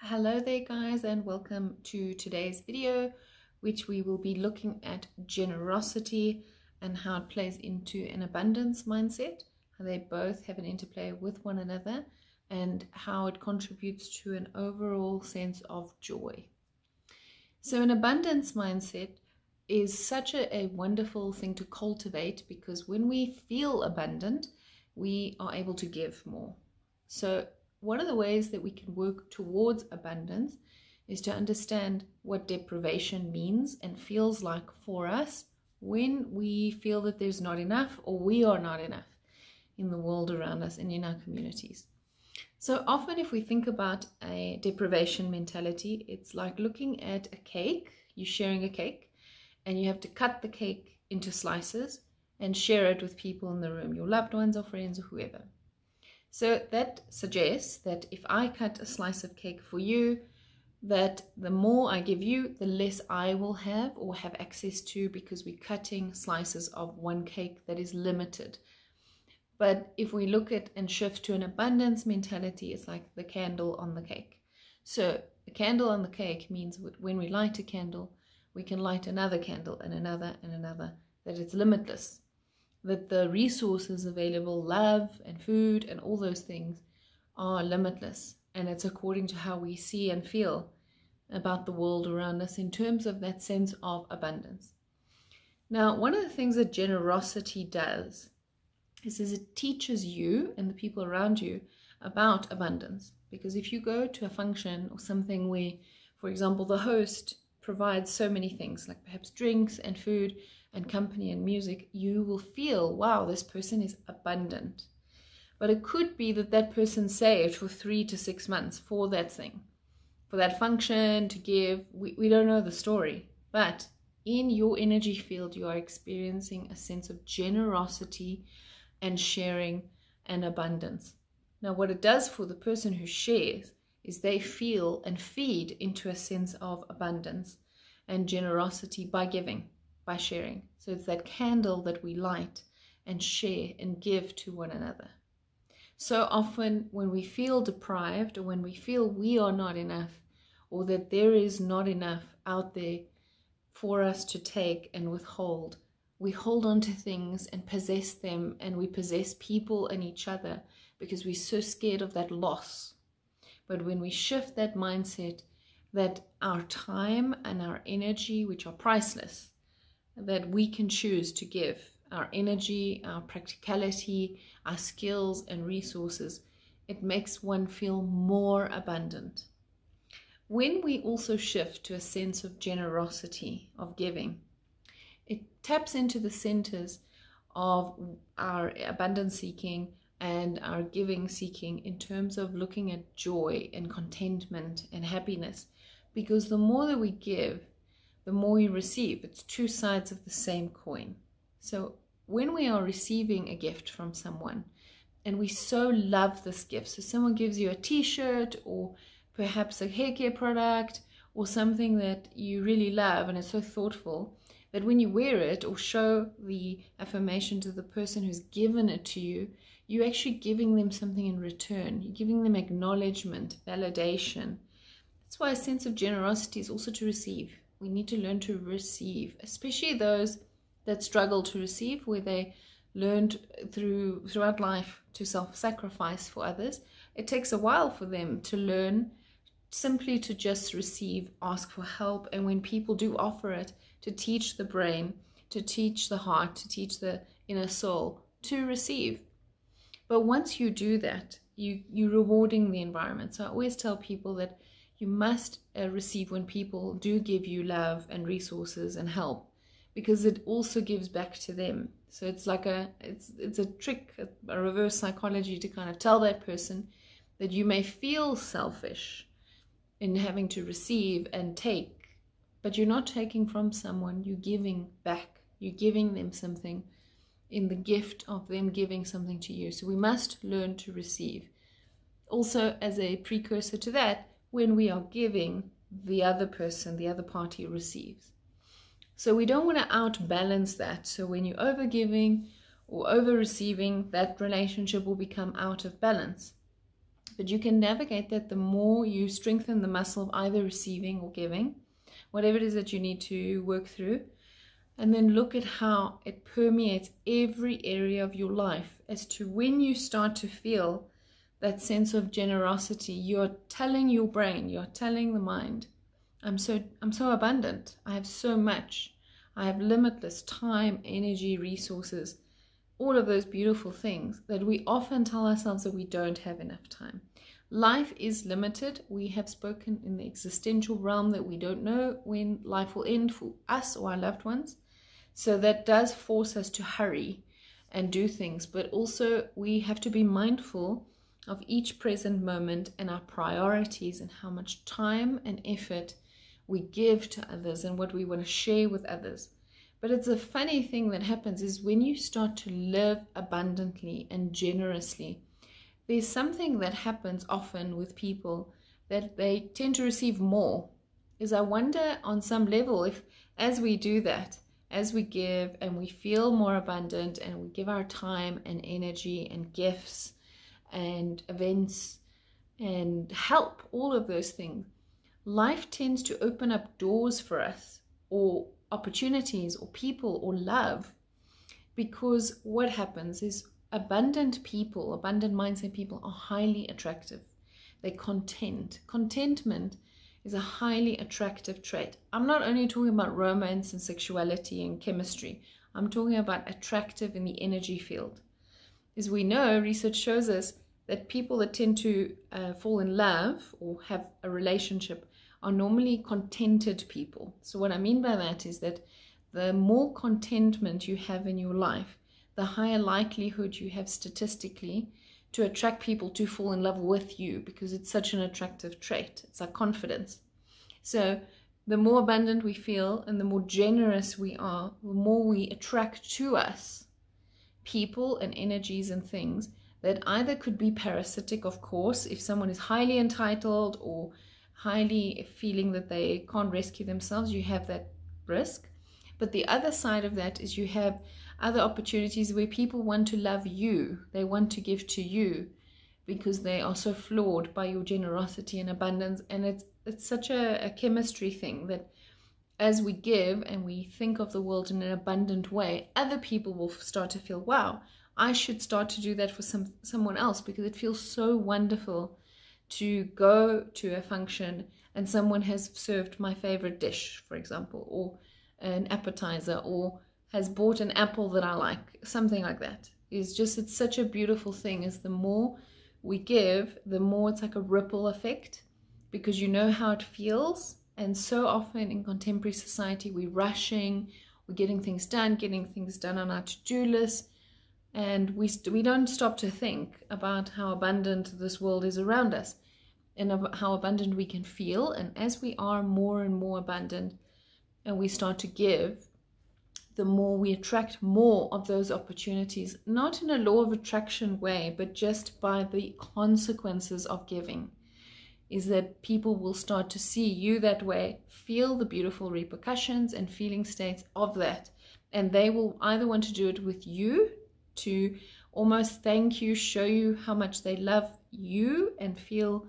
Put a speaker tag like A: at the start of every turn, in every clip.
A: Hello there guys, and welcome to today's video, which we will be looking at generosity and how it plays into an abundance mindset, how they both have an interplay with one another, and how it contributes to an overall sense of joy. So an abundance mindset is such a wonderful thing to cultivate, because when we feel abundant, we are able to give more. So one of the ways that we can work towards abundance is to understand what deprivation means and feels like for us when we feel that there's not enough, or we are not enough in the world around us and in our communities. So often if we think about a deprivation mentality, it's like looking at a cake. You're sharing a cake and you have to cut the cake into slices and share it with people in the room, your loved ones or friends or whoever. So that suggests that if I cut a slice of cake for you, that the more I give you, the less I will have or have access to, because we're cutting slices of one cake that is limited. But if we look at and shift to an abundance mentality, it's like the candle on the cake. So the candle on the cake means when we light a candle, we can light another candle and another and another, that it's limitless. That the resources available, love and food and all those things, are limitless. And it's according to how we see and feel about the world around us in terms of that sense of abundance. Now, one of the things that generosity does is it teaches you and the people around you about abundance. Because if you go to a function or something where, for example, the host provides so many things, like perhaps drinks and food and company and music, you will feel, wow, this person is abundant. But it could be that that person saved for 3 to 6 months for that thing, for that function to give. We don't know the story, but in your energy field, you are experiencing a sense of generosity and sharing and abundance. Now, what it does for the person who shares is they feel and feed into a sense of abundance and generosity by giving, by sharing. So it's that candle that we light and share and give to one another. So often when we feel deprived, or when we feel we are not enough, or that there is not enough out there for us to take and withhold, we hold on to things and possess them, and we possess people and each other because we're so scared of that loss. But when we shift that mindset, that our time and our energy, which are priceless, that we can choose to give, our energy, our practicality, our skills and resources, it makes one feel more abundant. When we also shift to a sense of generosity, of giving, it taps into the centers of our abundance seeking and our giving seeking in terms of looking at joy and contentment and happiness. Because the more that we give, the more we receive. It's two sides of the same coin. So when we are receiving a gift from someone, and we so love this gift, so someone gives you a t-shirt or perhaps a hair care product or something that you really love and it's so thoughtful, that when you wear it or show the affirmation to the person who's given it to you, you're actually giving them something in return. You're giving them acknowledgement, validation. That's why a sense of generosity is also to receive. We need to learn to receive, especially those that struggle to receive, where they learned throughout life to self-sacrifice for others. It takes a while for them to learn simply to just receive, ask for help, and when people do offer it, to teach the brain, to teach the heart, to teach the inner soul to receive. But once you do that, you're rewarding the environment. So I always tell people that you must receive when people do give you love and resources and help, because it also gives back to them. So it's like it's a trick, a reverse psychology, to kind of tell that person that you may feel selfish in having to receive and take, but you're not taking from someone, you're giving back. You're giving them something in the gift of them giving something to you. So we must learn to receive. Also, as a precursor to that, when we are giving, the other person, the other party receives. So we don't want to outbalance that. So when you're over giving or over receiving, that relationship will become out of balance. But you can navigate that the more you strengthen the muscle of either receiving or giving, whatever it is that you need to work through. And then look at how it permeates every area of your life, as to when you start to feel that sense of generosity, you're telling your brain, you're telling the mind, I'm so abundant. I have so much. I have limitless time, energy, resources, all of those beautiful things that we often tell ourselves that we don't have enough time. Life is limited. We have spoken in the existential realm that we don't know when life will end for us or our loved ones. So that does force us to hurry and do things, but also we have to be mindful of each present moment and our priorities and how much time and effort we give to others and what we want to share with others. But it's a funny thing that happens is when you start to live abundantly and generously, there's something that happens often with people that they tend to receive more. Is I wonder on some level if as we do that, as we give and we feel more abundant and we give our time and energy and gifts and events and help, all of those things, life tends to open up doors for us, or opportunities, or people, or love. Because what happens is abundant people, abundant mindset people are highly attractive. They're content. Contentment is a highly attractive trait. I'm not only talking about romance and sexuality and chemistry. I'm talking about attractive in the energy field. As we know, research shows us that people that tend to fall in love or have a relationship are normally contented people. So what I mean by that is that the more contentment you have in your life, the higher likelihood you have statistically to attract people to fall in love with you, because it's such an attractive trait. It's our confidence. So the more abundant we feel and the more generous we are, the more we attract to us people and energies and things that either could be parasitic, of course, if someone is highly entitled or highly feeling that they can't rescue themselves, you have that risk. But the other side of that is you have other opportunities where people want to love you. They want to give to you because they are so floored by your generosity and abundance. And it's such a chemistry thing that as we give and we think of the world in an abundant way, other people will start to feel, wow, I should start to do that for someone else, because it feels so wonderful to go to a function and someone has served my favorite dish, for example, or an appetizer, or has bought an apple that I like, something like that. It's such a beautiful thing. Is the more we give, the more it's like a ripple effect, because you know how it feels. And so often in contemporary society, we're rushing, we're getting things done on our to-do list, and we don't stop to think about how abundant this world is around us and how abundant we can feel. And as we are more and more abundant and we start to give, the more we attract more of those opportunities, not in a law of attraction way, but just by the consequences of giving, is that people will start to see you that way, feel the beautiful repercussions and feeling states of that. And they will either want to do it with you to almost thank you, show you how much they love you and feel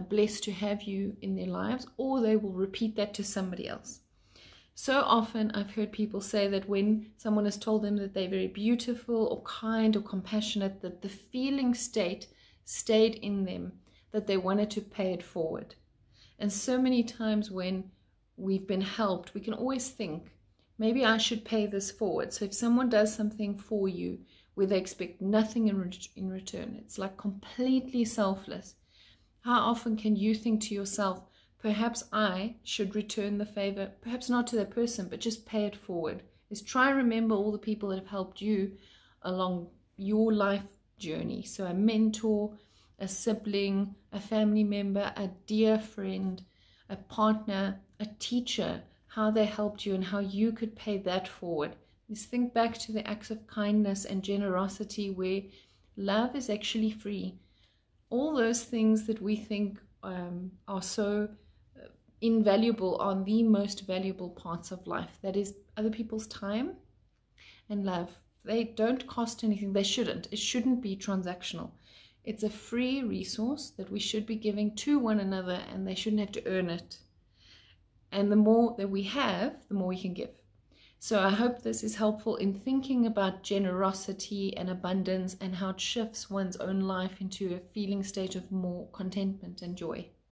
A: blessed to have you in their lives, or they will repeat that to somebody else. So often I've heard people say that when someone has told them that they're very beautiful or kind or compassionate, that the feeling state stayed in them, that they wanted to pay it forward. And so many times when we've been helped, we can always think, maybe I should pay this forward. So if someone does something for you where they expect nothing in return, it's like completely selfless. How often can you think to yourself, perhaps I should return the favor, perhaps not to that person, but just pay it forward? Is try and remember all the people that have helped you along your life journey. So a mentor, a sibling, a family member, a dear friend, a partner, a teacher, how they helped you and how you could pay that forward. Just think back to the acts of kindness and generosity where love is actually free. All those things that we think are so invaluable are the most valuable parts of life. That is other people's time and love. They don't cost anything. They shouldn't. It shouldn't be transactional. It's a free resource that we should be giving to one another, and they shouldn't have to earn it. And the more that we have, the more we can give. So I hope this is helpful in thinking about generosity and abundance and how it shifts one's own life into a feeling state of more contentment and joy.